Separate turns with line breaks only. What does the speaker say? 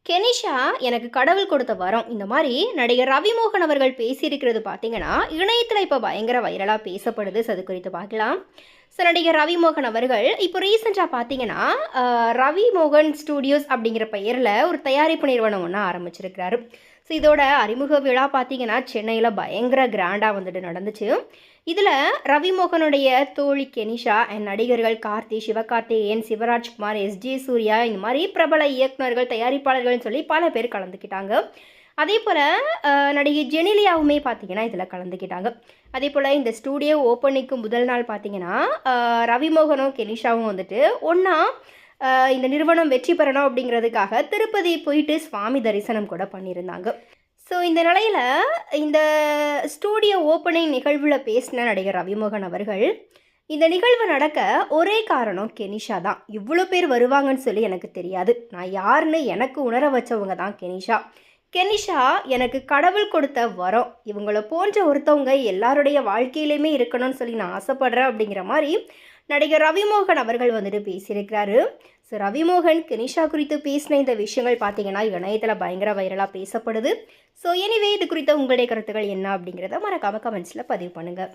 Kenisha எனக்கு கடவுள் கொடுத்த வரம். இந்த மாரி நடிகர் ரவிமோகன் அவர்கள் பேசியிருக்கிறது பார்த்தீங்கன்னா, இணையத்தில இப்ப பயங்கர வைரலா பேசப்படுது. ஸோ அது குறித்து பார்க்கலாம். ஸோ நடிகர் ரவிமோகன் அவர்கள் இப்போ ரீசென்ட்டா பார்த்தீங்கன்னா, ரவிமோகன் ஸ்டுடியோஸ் அப்படிங்கிற பெயர்ல ஒரு தயாரிப்பு நிறுவனம் ஒண்ணு ஆரம்பிச்சிருக்கிறாரு. ஸோ இதோட அறிமுக விழா பார்த்தீங்கன்னா, சென்னையில பயங்கர கிராண்டா வந்துட்டு நடந்துச்சு. இதில் ரவிமோகனுடைய தோழி கெனிஷா அண்ட் நடிகர்கள் கார்த்தி, சிவகார்த்திகேயன், சிவராஜ்குமார், எஸ்ஜே சூர்யா இந்த மாதிரி பிரபல இயக்குனர்கள், தயாரிப்பாளர்கள்னு சொல்லி பல பேர் கலந்துக்கிட்டாங்க. அதே போல் நடிகை ஜெனிலியாவுமே பார்த்தீங்கன்னா இதில் கலந்துக்கிட்டாங்க. அதே போல் இந்த ஸ்டூடியோ ஓப்பனிங்க்கு முதல் நாள் பார்த்தீங்கன்னா ரவிமோகனும் கெனிஷாவும் வந்துட்டு ஒன்றா இந்த நிறுவனம் வெற்றி பெறணும் அப்படிங்கிறதுக்காக திருப்பதி போயிட்டு சுவாமி தரிசனம் கூட பண்ணியிருந்தாங்க. ஸோ இந்த நிலையில் இந்த ஸ்டூடியோ ஓப்பனிங் நிகழ்வில் பேசின நடிகர் ரவிமோகன் அவர்கள், இந்த நிகழ்வு நடக்க ஒரே காரணம் கெனிஷா தான். இவ்வளோ பேர் வருவாங்கன்னு சொல்லி எனக்கு தெரியாது. நான் யாருன்னு எனக்கு உணர வச்சவங்க தான் கெனிஷா. கெனிஷா எனக்கு கடவுள் கொடுத்த வரம். இவங்கள போன்ற ஒருத்தவங்க எல்லாருடைய வாழ்க்கையிலையுமே இருக்கணும்னு சொல்லி நான் ஆசைப்படுறேன் அப்படிங்கிற மாதிரி நடிகர் ரவிமோகன் அவர்கள் வந்துட்டு பேசியிருக்கிறாரு. ஸோ ரவிமோகன் கெனிஷா குறித்து பேசின இந்த விஷயங்கள் பார்த்தீங்கன்னா இணையத்தில் பயங்கர வைரலாக பேசப்படுது. ஸோ எனிவே இது குறித்த உங்களுடைய கருத்துக்கள் என்ன அப்படிங்கிறத மறக்காமல் கமெண்ட்ஸில் பதிவு பண்ணுங்கள்.